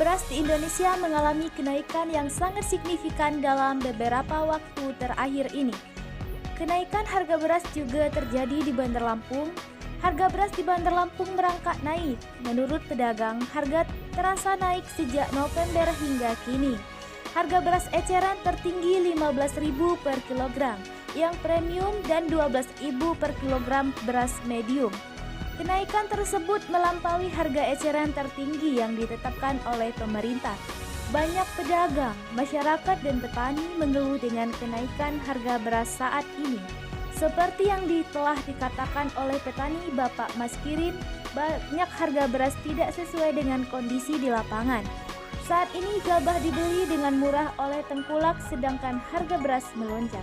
beras di Indonesia mengalami kenaikan yang sangat signifikan dalam beberapa waktu terakhir ini. Kenaikan harga beras juga terjadi di Bandar Lampung. Harga beras di Bandar Lampung merangkak naik. Menurut pedagang, harga terasa naik sejak November hingga kini. Harga beras eceran tertinggi Rp15.000 per kilogram, yang premium dan Rp12.000 per kilogram beras medium. Kenaikan tersebut melampaui harga eceran tertinggi yang ditetapkan oleh pemerintah. Banyak pedagang, masyarakat dan petani mengeluh dengan kenaikan harga beras saat ini. Seperti yang telah dikatakan oleh petani Bapak Mas Kirin, banyak harga beras tidak sesuai dengan kondisi di lapangan. Saat ini gabah dibeli dengan murah oleh tengkulak sedangkan harga beras melonjak.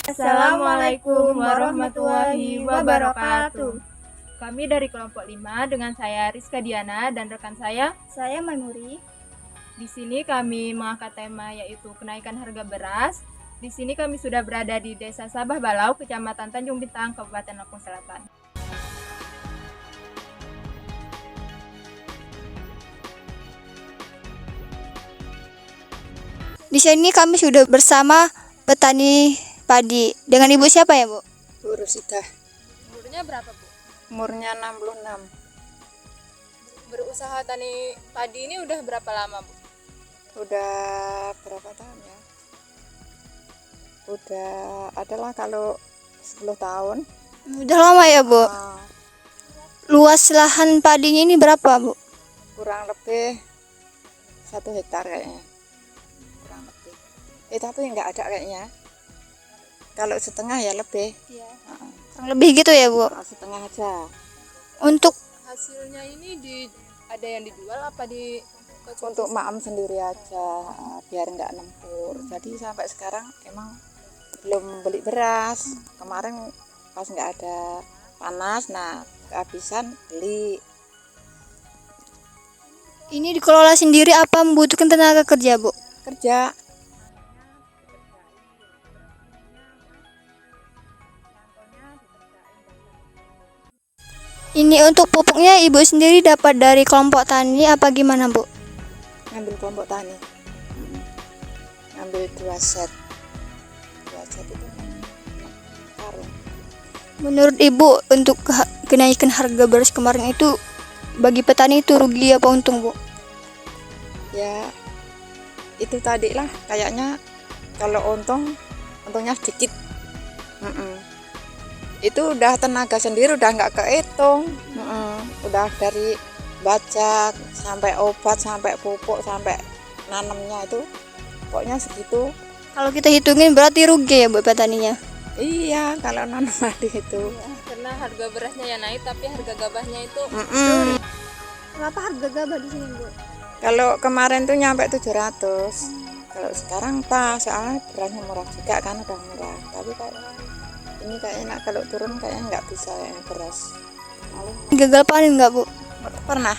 Assalamualaikum warahmatullahi wabarakatuh. Kami dari kelompok 5 dengan saya Rizka Diana dan rekan saya Maimuri. Di sini kami mengangkat tema yaitu kenaikan harga beras. Di sini kami sudah berada di Desa Sabah Balau, Kecamatan Tanjung Bintang, Kabupaten Lampung Selatan. Di sini kami sudah bersama petani padi. Dengan ibu siapa ya, Bu? Bu Rusida. Umurnya berapa, Bu? Umurnya 66. Berusaha tani padi ini udah berapa lama, Bu? Udah berapa tahun ya? Udah adalah kalau 10 tahun. Udah lama ya, Bu? Luas Luas lahan padinya ini berapa, Bu? kurang lebih 1 hektar kayaknya. Kurang lebih. Tapi nggak ada kayaknya. Kalau setengah ya lebih. Iya. Kurang lebih gitu ya, Bu? Setengah aja. Untuk Hasilnya ini ada yang dijual apa di Untuk maem sendiri aja, biar nggak nempur. Jadi sampai sekarang emang belum beli beras. Kemarin pas nggak ada panas, nah kehabisan beli. ini dikelola sendiri apa membutuhkan tenaga kerja, Bu? Kerja. Ini untuk pupuknya ibu sendiri dapat dari kelompok tani apa gimana, Bu? Ngambil kelompok tani. Ngambil 2 set. 2 set itu karung. Menurut ibu untuk kenaikan harga beras kemarin itu bagi petani itu rugi apa untung, Bu? Ya itu tadi lah kayaknya kalau untungnya sedikit. Itu udah tenaga sendiri udah nggak kehitung. Udah dari bajak sampai obat sampai pupuk sampai nanamnya itu pokoknya segitu. Kalau kita hitungin berarti rugi ya buat petaninya. Iya kalau nanam padi itu. karena harga berasnya ya naik tapi harga gabahnya itu Kenapa harga gabah di sini, Bu? Kalau kemarin tuh nyampe 700. Kalau sekarang pas soalnya berasnya murah juga kan udah murah. Tapi ini kayaknya kalau turun kayaknya nggak bisa kayaknya beras. Gagal panen nggak, Bu? Pernah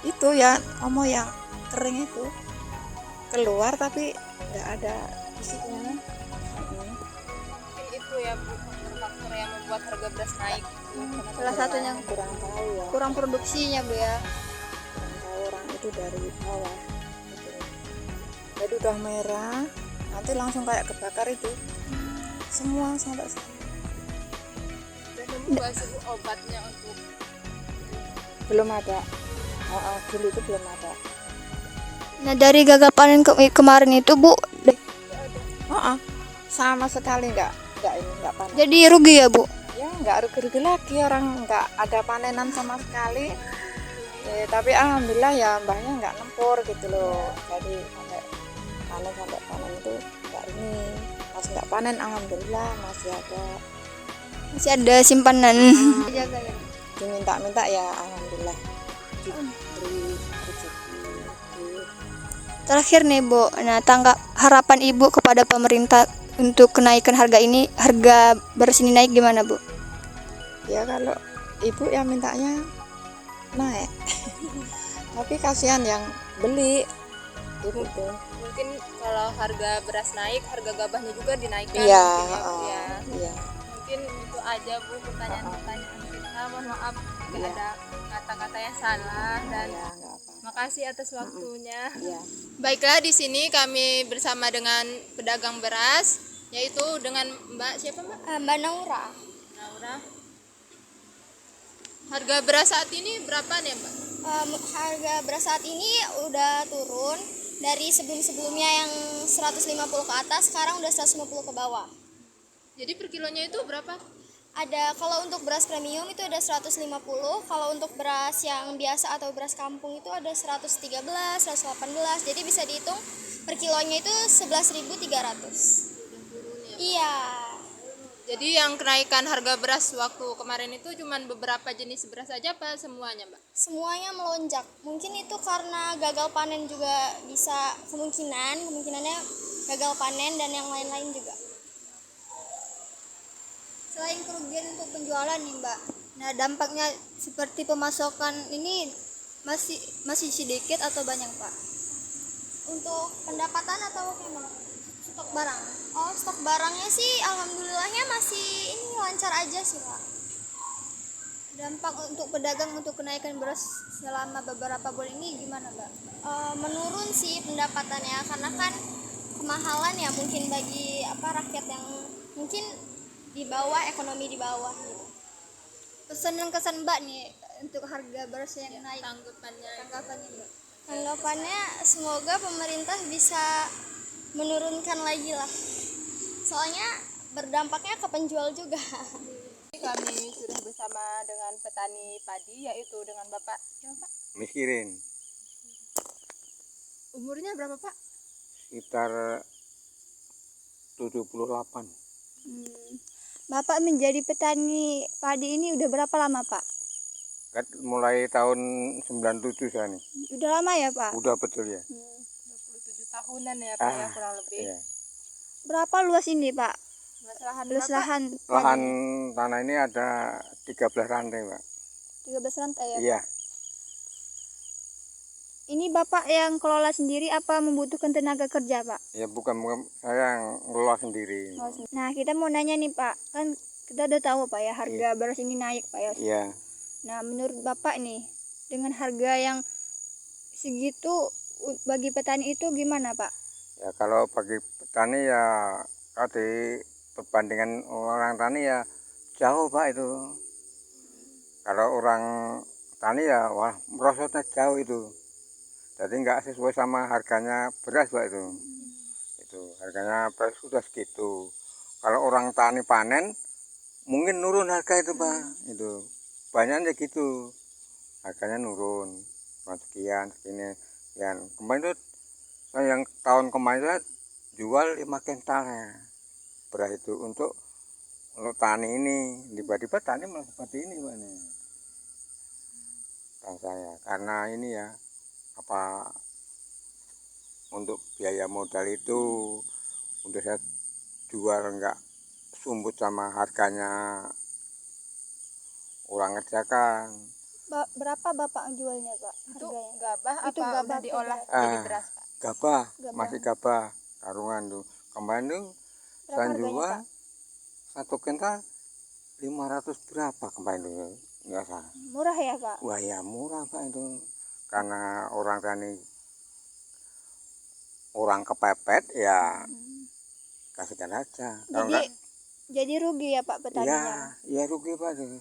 itu ya yang kering itu keluar tapi nggak ada isinya. mungkin itu ya, Bu, faktor yang membuat harga beras naik. Salah satunya Kurang tahu ya. kurang produksinya, Bu ya. Kurang tahu orang itu dari bawah gitu. Jadi udah merah nanti langsung kayak kebakar itu semua sampai Dan nemu nggak sih, Bu, obatnya untuk belum ada. Dulu itu belum ada. Nah, dari gagal panen kemarin itu, Bu, Sama sekali nggak panen. jadi rugi ya, Bu? Ya nggak rugi lagi, orang nggak ada panenan sama sekali. Tapi alhamdulillah ya mbahnya nggak nempur gitu loh. Jadi sampai panen itu nggak ini. Pas nggak panen alhamdulillah masih Masih ada simpanan. Jaga ya. diminta ya alhamdulillah diberi rezeki. Terakhir nih, Bu. Nah, tanggap harapan Ibu kepada pemerintah untuk kenaikan harga ini, harga beras ini naik gimana, Bu? Ya kalau ibu ya mintanya naik. Tapi kasihan yang beli ibu tuh. mungkin kalau harga beras naik harga gabahnya juga dinaikkan Iya, mungkin ya, Bu, ya. iya. mungkin itu aja Bu pertanyaan-pertanyaan kita. Mohon maaf jika ada kata-kata yang salah dan Ya nggak apa. makasih atas waktunya. Iya. Baiklah, di sini kami bersama dengan pedagang beras, yaitu dengan Mbak siapa Mbak? Mbak Naura. Naura. Harga beras saat ini berapa nih Mbak? Harga beras saat ini udah turun dari sebelum-sebelumnya yang 150 ke atas, sekarang udah 150 ke bawah. Jadi per kilonya itu berapa? Ada, kalau untuk beras premium itu ada 150, kalau untuk beras yang biasa atau beras kampung itu ada 113, 118. Jadi bisa dihitung per kilonya itu 11.300. Iya. Jadi yang kenaikan harga beras waktu kemarin itu cuma beberapa jenis beras saja apa semuanya Mbak? Semuanya melonjak. Mungkin itu karena gagal panen juga bisa, kemungkinannya gagal panen dan yang lain-lain juga. Selain kerugian untuk penjualan nih Mbak, nah dampaknya seperti pemasokan ini masih sedikit atau banyak Pak? Untuk pendapatan atau gimana? Stok barang? Oh, stok barangnya sih alhamdulillahnya masih ini lancar aja sih Pak. Dampak untuk pedagang untuk kenaikan beras selama beberapa bulan ini gimana Mbak? Menurun sih pendapatannya karena kan kemahalan ya mungkin bagi rakyat yang mungkin di bawah, ekonomi di bawah gitu. Pesan dan kesan Mbak nih untuk harga beras yang naik, tanggapannya Mbak? Tanggapannya semoga pemerintah bisa menurunkan lagi lah. Soalnya berdampaknya ke penjual juga. Kami sudah bersama dengan petani padi, yaitu dengan Bapak siapa Pak? Mikirin Umurnya berapa Pak? sekitar 78. Bapak menjadi petani padi ini udah berapa lama Pak? Kan mulai tahun 97 saya nih. Udah lama ya Pak? Udah betul ya. 27 tahunan ya Pak ya kurang lebih. Iya. Berapa luas ini Pak? Luas lahan Lahan tanah ini ada 13 rantai, Pak. 13 rantai ya? Iya. Ini Bapak yang kelola sendiri apa membutuhkan tenaga kerja Pak? Ya bukan saya yang ngelola sendiri. Nah kita mau nanya nih Pak, kan kita udah tahu Pak ya harga beras ini naik Pak ya. Iya. Nah menurut Bapak nih dengan harga yang segitu bagi petani itu gimana Pak? Ya kalau bagi petani ya tadi perbandingan orang tani ya jauh Pak itu. Kalau orang tani ya wah merosotnya jauh itu. Jadi nggak sesuai sama harganya beras Pak itu. Itu harganya beras sudah segitu. Kalau orang tani panen mungkin nurun harga itu Pak. Itu banyaknya gitu. Harganya nurun. Sekian segini. Yang kemarin itu saya yang tahun kemarin jual 5 kental ya. Beras itu untuk tani ini. Tiba-tiba tani malah seperti ini Pak nih. Kan saya karena ini ya untuk biaya modal itu udah saya jual nggak sumbut sama harganya orang ngerjakan. Berapa Bapak jualnya Pak? Itu Harganya? gabah Itu apa gabah udah tuh, diolah gabah. jadi beras Pak? Gabah, Gabah. masih gabah karungan tuh. Kemarin tuh Berapa saya harganya, jual Pak? 1 kental 500 berapa kemarin tuh nggak salah. Murah ya Pak? Wah ya murah Pak itu karena orang tani orang kepepet ya kasihkan aja. Kalau Jadi enggak, jadi rugi ya Pak petaninya? ya rugi Pak itu.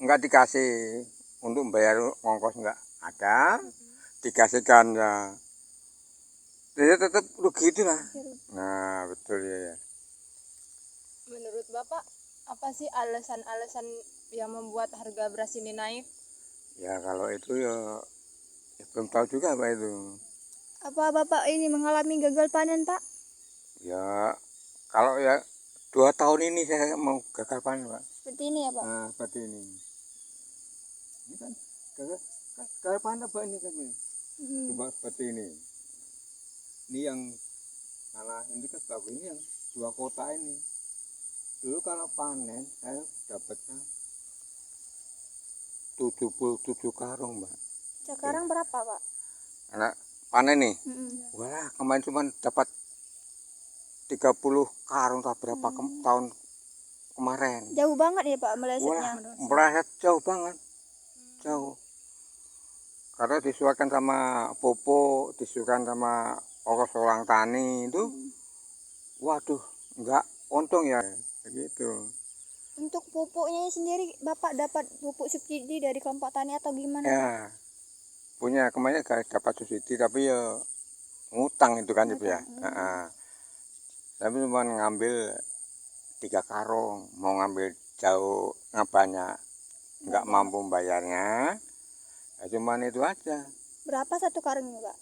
Enggak dikasih untuk bayar ongkos enggak ada, dikasihkan ya. Jadi tetap rugi itu lah. Nah betul ya. Menurut Bapak apa sih alasan-alasan yang membuat harga beras ini naik? Ya kalau itu ya belum tahu juga Pak itu. Apa Bapak ini mengalami gagal panen Pak? Ya kalau ya 2 tahun ini saya mau gagal panen Pak. Seperti ini ya Pak? Nah seperti ini. Ini kan gagal panen Pak ini kan. Coba seperti ini. Ini yang tanah ini kan bagus, ini yang 2 kota ini. Dulu kalau panen saya dapatnya 77 karung Mbak. Sekarang berapa Pak? Anak panen nih. Wah kemarin cuma dapat 30 karung tak berapa tahun kemarin. Jauh banget ya Pak Wah, melesetnya. meleset jauh banget, jauh. Karena disuaikan sama pupuk, disuaikan sama ongkos orang tani itu, waduh, nggak untung ya, begitu. Untuk pupuknya sendiri Bapak dapat pupuk subsidi dari kelompok tani atau gimana Pak? Ya, punya kemarin gak dapat subsidi, tapi ya ngutang itu kan itu ya. Tapi cuma ngambil 3 karung, mau ngambil jauh nggak banyak, nggak mampu bayarnya. Ya, cuman itu aja. Berapa satu karungnya Pak?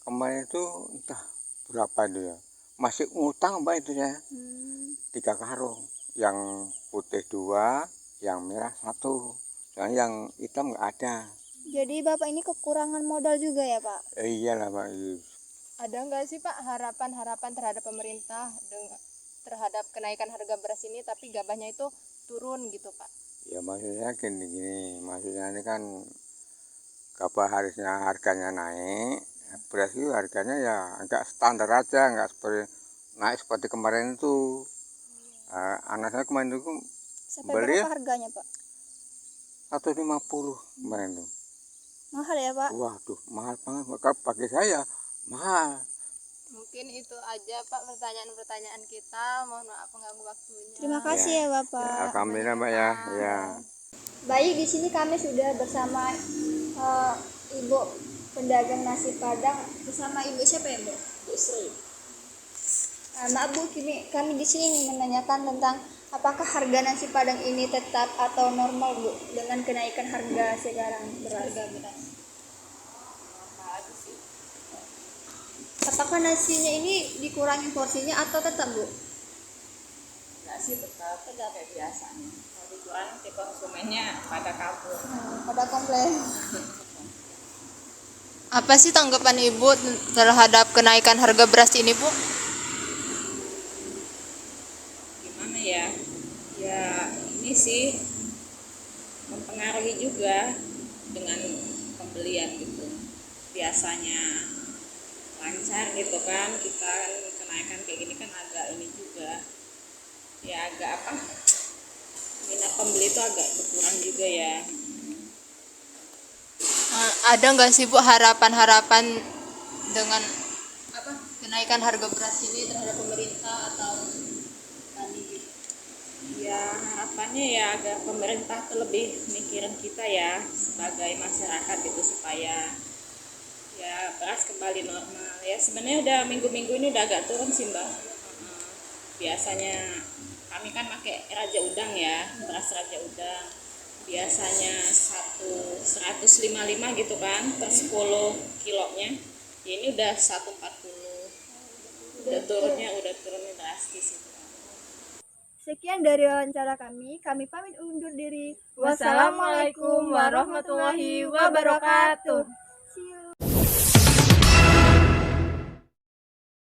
Kemarin itu entah berapa itu ya. Masih ngutang Mbak itu ya. 3 karung. Yang putih 2, yang merah 1. Soalnya yang hitam nggak ada. Jadi Bapak ini kekurangan modal juga ya Pak? Iyalah Pak. Ada nggak sih Pak harapan-harapan terhadap pemerintah terhadap kenaikan harga beras ini, tapi gabahnya itu turun gitu Pak? Ya maksudnya gini, maksudnya ini kan gabah harganya naik, beras itu harganya ya agak standar aja, nggak seperti naik seperti kemarin itu. Anak saya kemarin itu Sampai beli berapa harganya Pak? 150 kemarin itu. Mahal ya Pak? Waduh, mahal banget. Maka bagi saya mahal. Mungkin itu aja Pak pertanyaan-pertanyaan kita. Mohon maaf mengganggu waktunya. Terima kasih ya Bapak. Ya, alhamdulillah Mbak ya. Ya. Baik, di sini kami sudah bersama Ibu pedagang nasi Padang bersama Ibu siapa ya Bu? Bu Sri. Maaf Bu, kami di sini ingin menanyakan tentang apakah harga nasi Padang ini tetap atau normal Bu dengan kenaikan harga sekarang berharga beras? Apakah nasinya ini dikurangi porsinya atau tetap Bu? Nasi tetap kayak biasanya. Kalau dijual nanti konsumennya pada kabur. Pada komplain. Apa sih tanggapan Ibu terhadap kenaikan harga beras ini Bu? Gimana ya? Ya ini sih mempengaruhi juga dengan pembelian gitu. Biasanya lancar gitu kan, kita kan kenaikan kayak gini kan agak ini juga. Ya agak apa? Minat pembeli itu agak berkurang juga ya. Ada nggak sih Bu harapan-harapan dengan kenaikan harga beras ini terhadap pemerintah atau tani gitu? Ya harapannya ya agar pemerintah tuh lebih mikirin kita ya sebagai masyarakat gitu supaya ya beras kembali normal ya. Sebenarnya udah minggu-minggu ini udah agak turun sih Mbak. Biasanya kami kan pakai raja udang ya, beras raja udang. Biasanya 155 gitu kan per 10 kilonya. Ya ini udah 140. Udah turunnya drastis itu. Sekian dari wawancara kami pamit undur diri. Wassalamualaikum warahmatullahi wabarakatuh.